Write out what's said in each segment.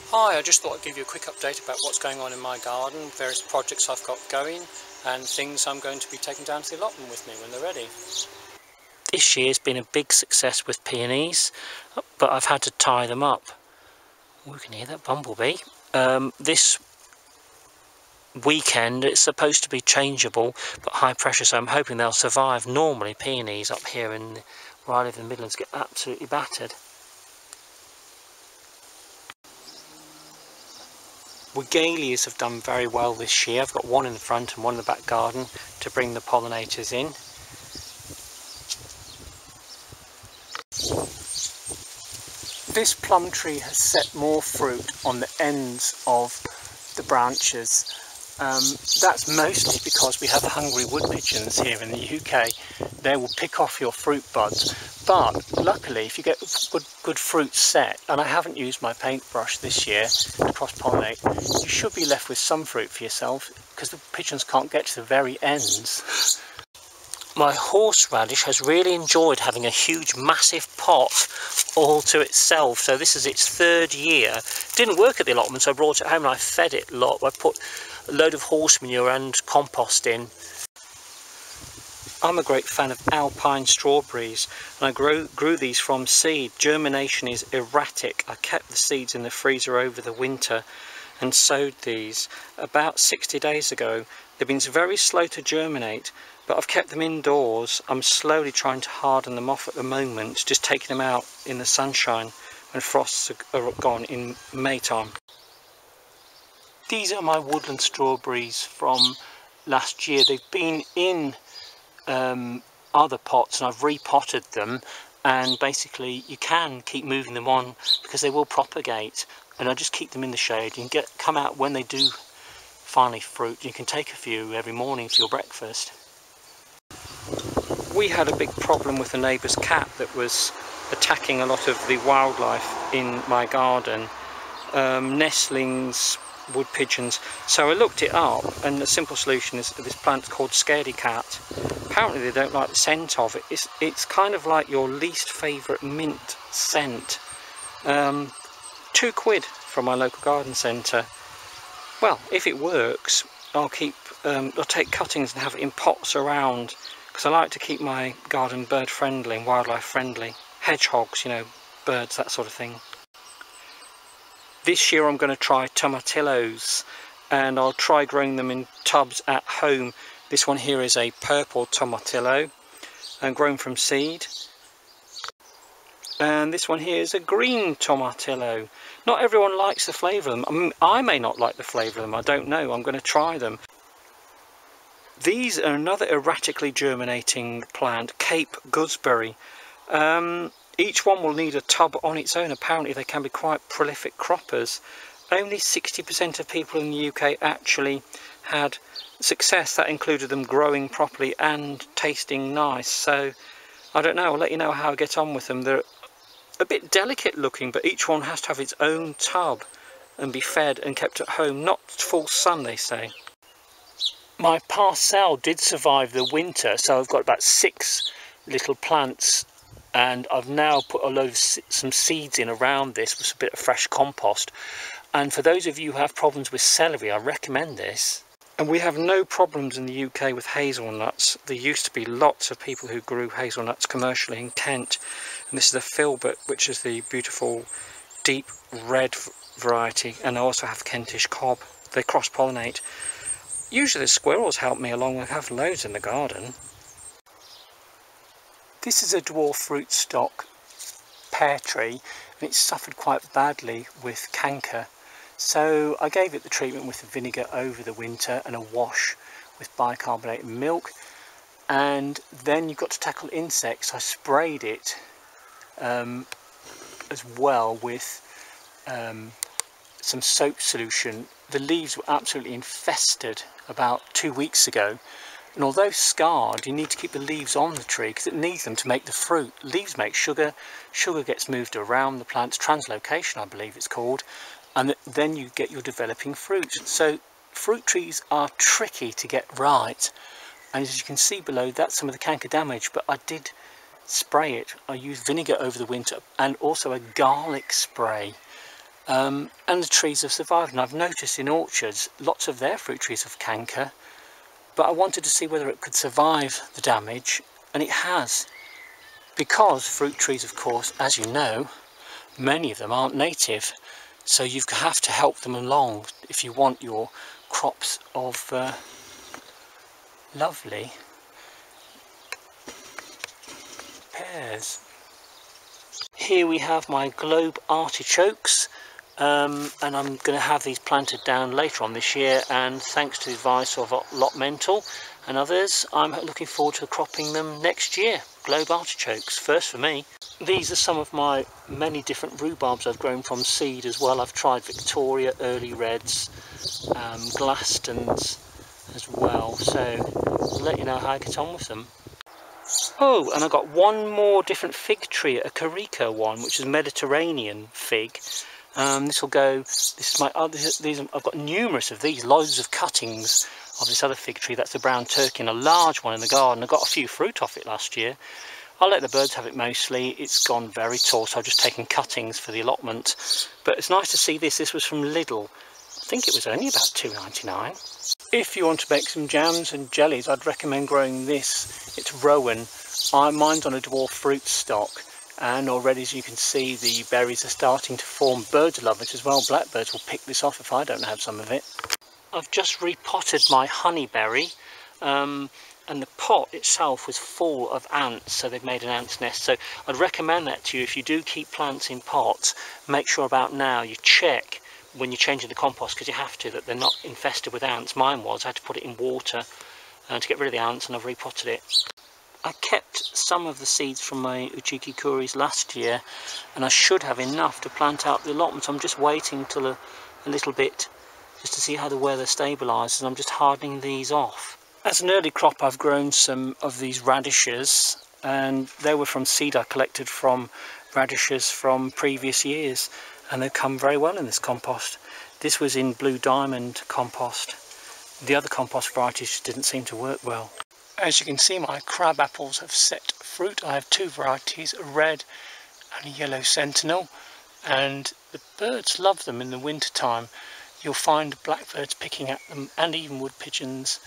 Hi, I just thought I'd give you a quick update about what's going on in my garden, various projects I've got going and things I'm going to be taking down to the allotment with me when they're ready. This year's been a big success with peonies, but I've had to tie them up. Oh, you can hear that bumblebee. This weekend it's supposed to be changeable but high pressure, so I'm hoping they'll survive. Normally peonies up here where I live in the Midlands get absolutely battered. Wigalias have done very well this year. I've got one in the front and one in the back garden to bring the pollinators in. This plum tree has set more fruit on the ends of the branches. That's mostly because we have hungry wood pigeons here in the UK. They will pick off your fruit buds, but luckily if you get good fruit set, and I haven't used my paintbrush this year to cross-pollinate, you should be left with some fruit for yourself because the pigeons can't get to the very ends. My horseradish has really enjoyed having a huge massive pot all to itself, so this is its third year. It didn't work at the allotment, so I brought it home and I fed it a lot. I put a load of horse manure and compost in. I'm a great fan of alpine strawberries and I grew these from seed. Germination is erratic. I kept the seeds in the freezer over the winter and sowed these about 60 days ago. They've been very slow to germinate, but I've kept them indoors. I'm slowly trying to harden them off at the moment, just taking them out in the sunshine when frosts are gone in May time. These are my woodland strawberries from last year. They've been in other pots and I've repotted them, and basically you can keep moving them on because they will propagate, and I just keep them in the shade. You can come out when they do finally fruit. You can take a few every morning for your breakfast. We had a big problem with a neighbour's cat that was attacking a lot of the wildlife in my garden, nestlings, wood pigeons. So I looked it up, and the simple solution is this plant called scaredy cat. Apparently they don't like the scent of it. It's kind of like your least favourite mint scent. £2 from my local garden centre. Well, if it works, I'll take cuttings and have it in pots around, because I like to keep my garden bird friendly and wildlife friendly. Hedgehogs, you know, birds, that sort of thing. This year I'm going to try tomatillos, and I'll try growing them in tubs at home. This one here is a purple tomatillo and grown from seed. And this one here is a green tomatillo. Not everyone likes the flavour of them. I mean, I may not like the flavour of them, I don't know. I'm going to try them. These are another erratically germinating plant, Cape gooseberry. Each one will need a tub on its own. Apparently they can be quite prolific croppers. Only 60% of people in the UK actually had success. That included them growing properly and tasting nice. So I don't know, I'll let you know how I get on with them. They're a bit delicate looking, but each one has to have its own tub and be fed and kept at home. Not full sun, they say. My parcel did survive the winter, so I've got about 6 little plants, and I've now put some seeds in around this with a bit of fresh compost. And for those of you who have problems with celery, I recommend this. And we have no problems in the UK with hazelnuts. There used to be lots of people who grew hazelnuts commercially in Kent. And this is the filbert, which is the beautiful deep red variety. And I also have Kentish cob. They cross-pollinate. Usually the squirrels help me along. I have loads in the garden. This is a dwarf fruit stock pear tree, and it's suffered quite badly with canker. So I gave it the treatment with the vinegar over the winter and a wash with bicarbonate and milk. And then you've got to tackle insects. I sprayed it as well with some soap solution. The leaves were absolutely infested about 2 weeks ago. And although scarred, you need to keep the leaves on the tree because it needs them to make the fruit. Leaves make sugar. Sugar gets moved around the plants. Translocation, I believe it's called. And then you get your developing fruit. So fruit trees are tricky to get right. And as you can see below, that's some of the canker damage. But I did spray it. I used vinegar over the winter and also a garlic spray. And the trees have survived, and I've noticed in orchards lots of their fruit trees have canker, but I wanted to see whether it could survive the damage, and it has, because fruit trees, of course, as you know, many of them aren't native, so you have to help them along if you want your crops of lovely pears. Here we have my globe artichokes, and I'm going to have these planted down later on this year, and thanks to the advice of Allotment and others, I'm looking forward to cropping them next year. Globe artichokes, first for me. These are some of my many different rhubarbs I've grown from seed as well. I've tried Victoria, Early Reds, Glastons as well, so I'll let you know how I get on with them. Oh, and I got one more different fig tree, a Carico one, which is Mediterranean fig. This will go. This is my other. I've got numerous of these, loads of cuttings of this other fig tree. That's the brown turkey, and a large one in the garden. I got a few fruit off it last year. I'll let the birds have it mostly. It's gone very tall, so I've just taken cuttings for the allotment. But it's nice to see this. This was from Lidl. I think it was only about £2.99. If you want to make some jams and jellies, I'd recommend growing this. It's Rowan. Mine's on a dwarf fruit stock, and already, as you can see, the berries are starting to form. Birds love it as well. Blackbirds will pick this off if I don't have some of it. I've just repotted my honeyberry, and the pot itself was full of ants, so they've made an ant's nest. So I'd recommend that to you. If you do keep plants in pots, make sure about now you check when you're changing the compost, because you have to, that they're not infested with ants. Mine was. I had to put it in water to get rid of the ants, and I've repotted it. I kept some of the seeds from my Uchiki Kuris last year, and I should have enough to plant out the allotment. I'm just waiting till a little bit just to see how the weather stabilises, and I'm just hardening these off. As an early crop, I've grown some of these radishes, and they were from seed I collected from radishes from previous years, and they've come very well in this compost. This was in Blue Diamond compost. The other compost varieties didn't seem to work well. As you can see, my crab apples have set fruit. I have two varieties, a red and a yellow sentinel, and the birds love them in the winter time. You'll find blackbirds picking at them, and even wood pigeons.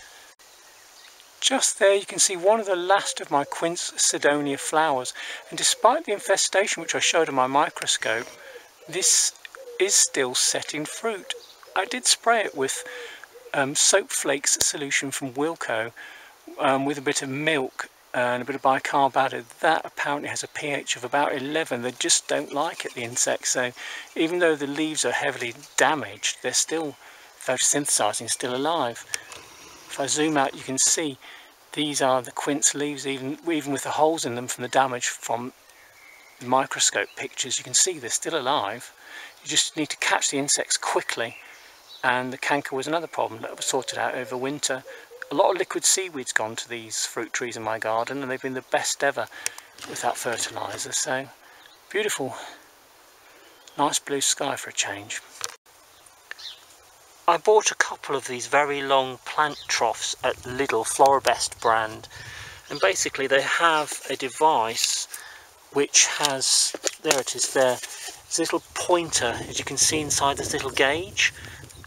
Just there you can see one of the last of my quince Sidonia flowers, and despite the infestation which I showed on my microscope, this is still setting fruit. I did spray it with soap flakes solution from Wilko, with a bit of milk and a bit of bicarb added. That apparently has a pH of about 11. They just don't like it, the insects. So even though the leaves are heavily damaged, they're still photosynthesizing, still alive. If I zoom out, you can see these are the quince leaves, even with the holes in them from the damage from the microscope pictures. You can see they're still alive. You just need to catch the insects quickly. And the canker was another problem that was sorted out over winter. A lot of liquid seaweed's gone to these fruit trees in my garden, and they've been the best ever without fertiliser. So beautiful, nice blue sky for a change. I bought a couple of these very long plant troughs at Lidl, Floribest brand, and basically they have a device which has, there it is there, it's a little pointer, as you can see inside this little gauge,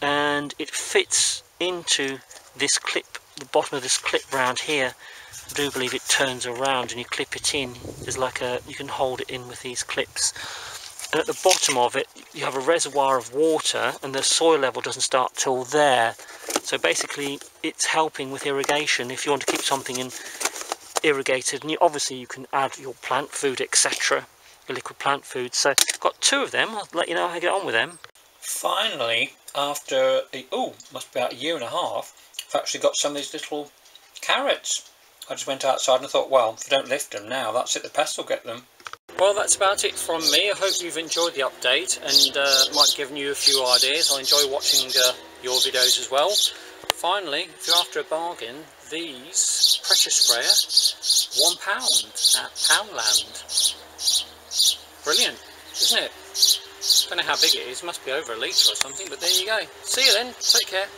and it fits into this clip, the bottom of this clip round here. I do believe it turns around and you clip it in. There's like you can hold it in with these clips. And at the bottom of it, you have a reservoir of water, and the soil level doesn't start till there. So basically, it's helping with irrigation if you want to keep something irrigated. And obviously, you can add your plant food, etc., your liquid plant food. So I've got two of them. I'll let you know how I get on with them. Finally, after must be about a year and a half, I've actually got some of these little carrots. I just went outside and I thought, well, if I don't lift them now, that's it, the pests will get them. Well, that's about it from me. I hope you've enjoyed the update and might have given you a few ideas. I enjoy watching your videos as well. Finally, if you're after a bargain, these pressure sprayer, £1 at Poundland. Brilliant, isn't it? Don't know how big it is, must be over a litre or something, but there you go. See you then, take care.